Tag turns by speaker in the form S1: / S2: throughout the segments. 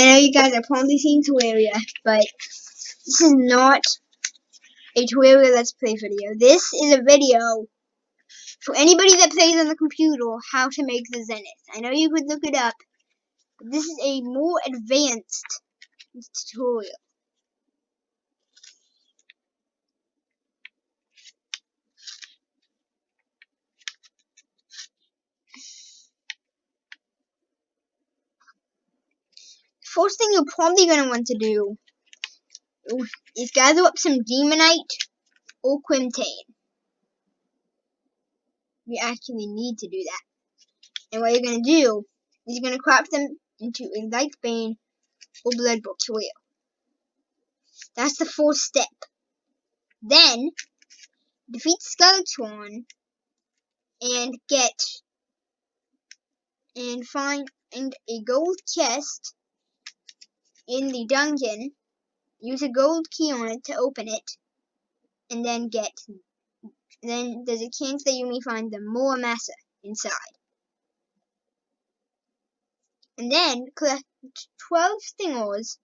S1: I know you guys are probably seen Terraria, but this is not a Terraria Let's Play video. This is a video for anybody that plays on the computer how to make the Zenith. I know you could look it up, but this is a more advanced tutorial. First thing you're probably going to want to do is gather up some demonite or quintane. You actually need to do that. And what you're going to do is you're going to craft them into a light bane or blood book wheel. That's the first step. Then defeat Skeleton and find a gold chest in the dungeon. Use a gold key on it to open it, and then there's a chance that you may find the more massa inside. And then collect 12 stingers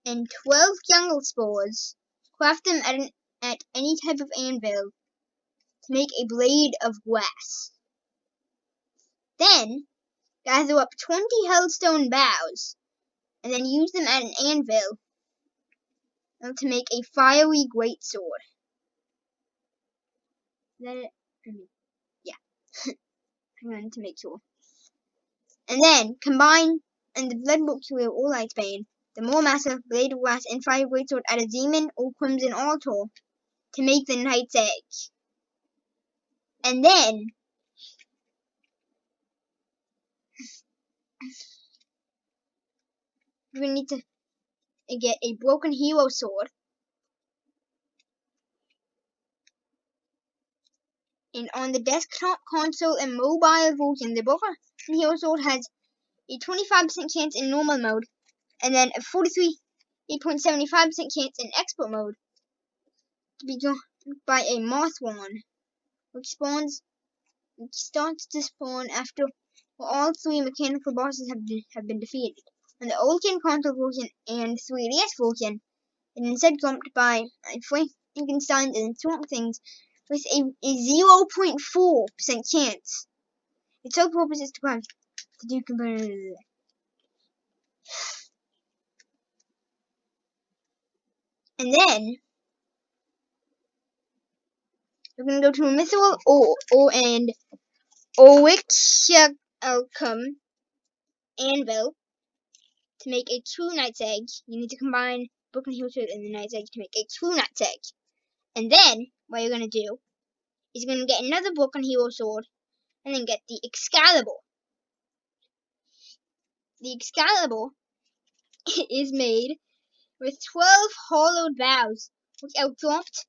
S1: and 12 jungle spores. Craft them at any type of anvil to make a blade of grass. Then gather up 20 hellstone boughs and then use them at an anvil to make a fiery greatsword. Yeah, I wanted to make sure. And then combine in the blood book wheel or light bane the more massive blade of grass and fire greatsword at a demon or crimson altar to make the knight's edge. And then you're going to need to get a broken hero sword. And on the desktop, console, and mobile version, the broken hero sword has a 25% chance in normal mode, and then a 43.75% chance in expert mode to be joined by a moth one, which starts to spawn after all 3 mechanical bosses have been defeated. On the old gen console version and 3DS version, it is instead jumped by Frankenstein and Swamp Things with a 0.4% chance. Its sole purpose is to do components. And then we're gonna go to a mithril or anvil to make a true knight's edge. You need to combine broken hero sword and the knight's edge to make a true knight's edge. And then what you're gonna do is you're gonna get another broken hero sword and then get the Excalibur. The Excalibur is made with 12 hollowed boughs, which are dropped,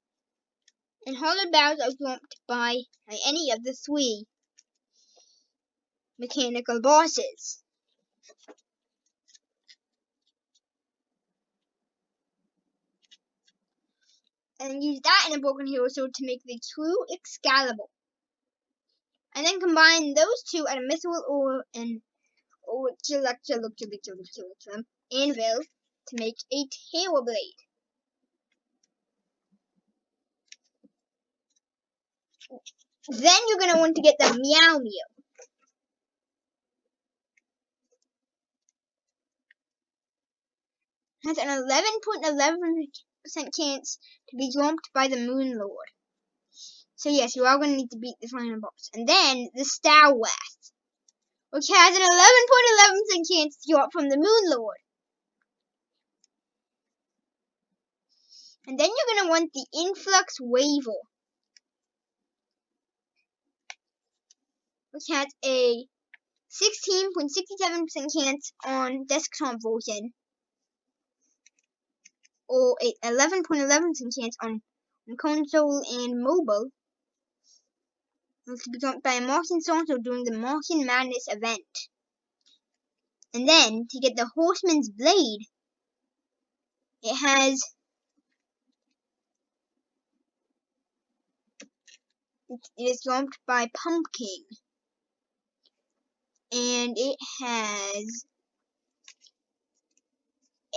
S1: and hollowed boughs are dropped by any of the 3 mechanical bosses. And use that in a broken hero sword to make the true Excalibur. And then combine those 2 at a mithril or anvil to make a terror blade. Then you're going to want to get the Meow Mew. It has an 11.11% chance to be jumped by the Moon Lord. So yes, you are going to need to beat the final boss. And then the Star Wrath, which has an 11.11% chance to drop from the Moon Lord. And then you're going to want the Influx Waver, which has a 16.67% chance on desktop version, or a 11.11% chance on console and mobile, to be jumped by a Martian Sorcerer during the Martian Madness event. And then, to get the Horseman's Blade, it is jumped by Pumpkin. And it has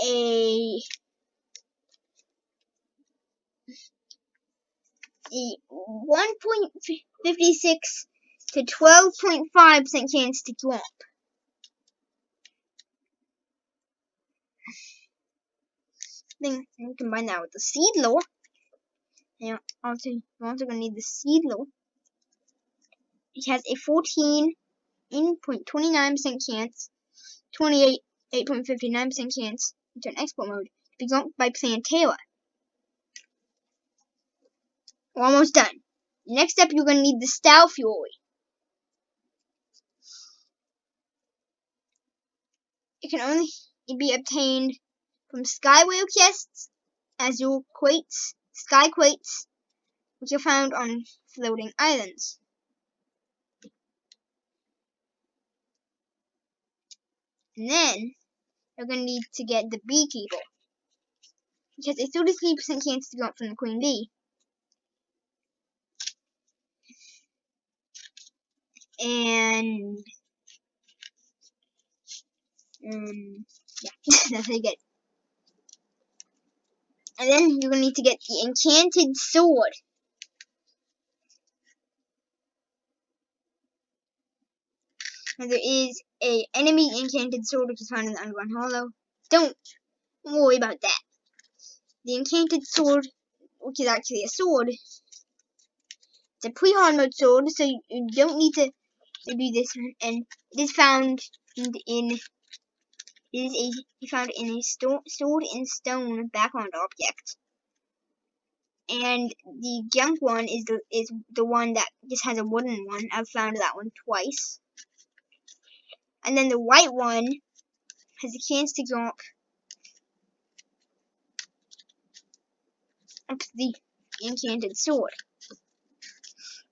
S1: a 1.56 to 12.5% chance to drop. Then you combine that with the seed lore. Now, you're also going to need the seed lore. It has a 14.29% chance, 28.59% chance into an export mode to be dropped by playing Terraria. We're almost done. Next up, you're going to need the Star Fury. It can only be obtained from Skywhale chests, Azure Quates, Sky Quates, which are found on floating islands. And then, you're going to need to get the Beekeeper, which has a 33% chance to drop from the Queen Bee. And yeah, that's how you get it. And then you're going to need to get the Enchanted Sword. And there is a enemy Enchanted Sword which is found in the Underground Hollow. Don't worry about that. The Enchanted Sword, which is actually a sword, it's a pre-hard mode sword, so you don't need to do this one. And it is found in a sword in stone background object. And the junk one is the one that just has a wooden one. I've found that one twice. And then the white one has a chance to drop up the Enchanted Sword.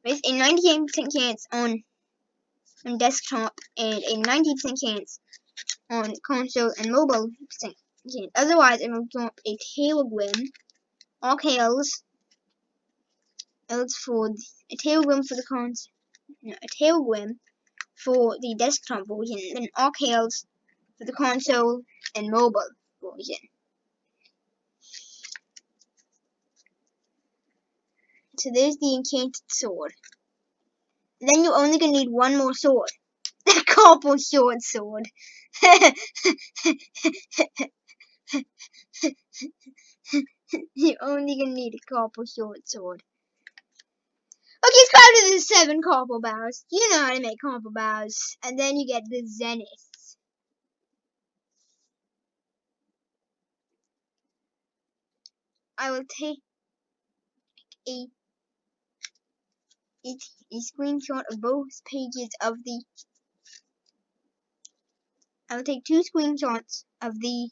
S1: With a 98% chance on desktop and a 90% chance on console and mobile. Otherwise, it will drop a Telegram. All hails. For a Telegram for the a Telegram for the desktop version, then all hails for the console and mobile version. So there's the Enchanted Sword. Then you're only gonna need one more sword. The Copper Sword Sword. You're only gonna need a Copper Sword Sword. Okay, it's crafted to the 7 copper bars. You know how to make copper bars. And then you get the Zenith. I will take a screenshot of both pages of the. I will take 2 screenshots of the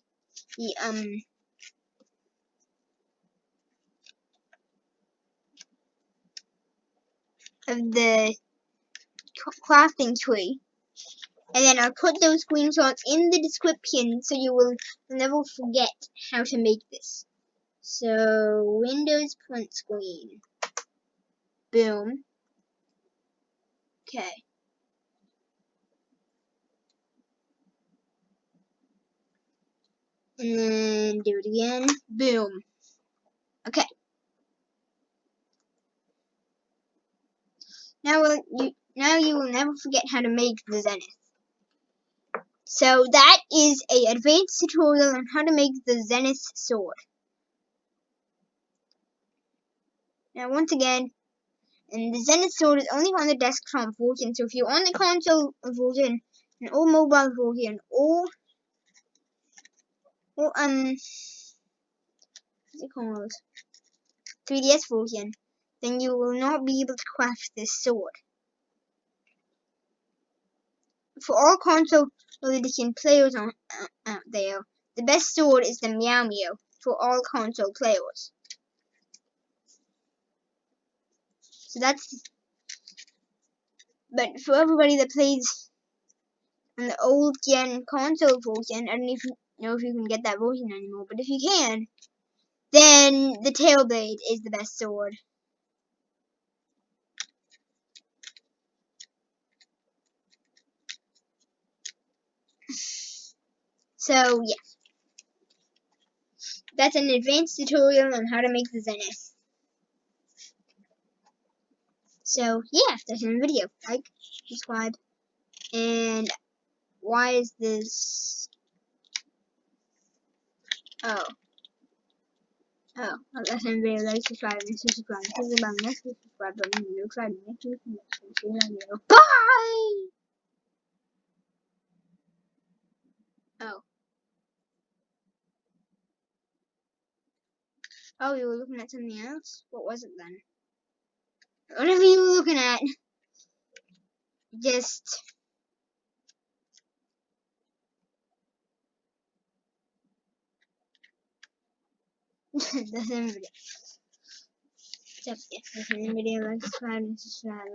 S1: crafting tree, and then I'll put those screenshots in the description so you will never forget how to make this. So Windows print screen. Boom. Okay. And then do it again. Boom. Okay. Now you will never forget how to make the Zenith. So that is a advanced tutorial on how to make the Zenith sword. Now once again, and the Zenith sword is only on the desktop version. So if you're on the console version, or mobile version, or what's it called, 3DS version, then you will not be able to craft this sword. For all console edition players out there, the best sword is the Meow Meow for all console players. So that's. But for everybody that plays on the old gen console version, I don't know if you can get that version anymore, but if you can, then the Tailblade is the best sword. So yeah. That's an advanced tutorial on how to make the Zenith. So yeah, that's in the video. Like, subscribe, and why is this? Oh, that's in the video. Like, subscribe, and subscribe. This is about next week. Subscribe button. No exciting next week. See you later. Bye. Oh. Oh, you were looking at something else? What was it then? Whatever you were looking at, just... the same video. Except, yeah, the same video, like, subscribe, and subscribe.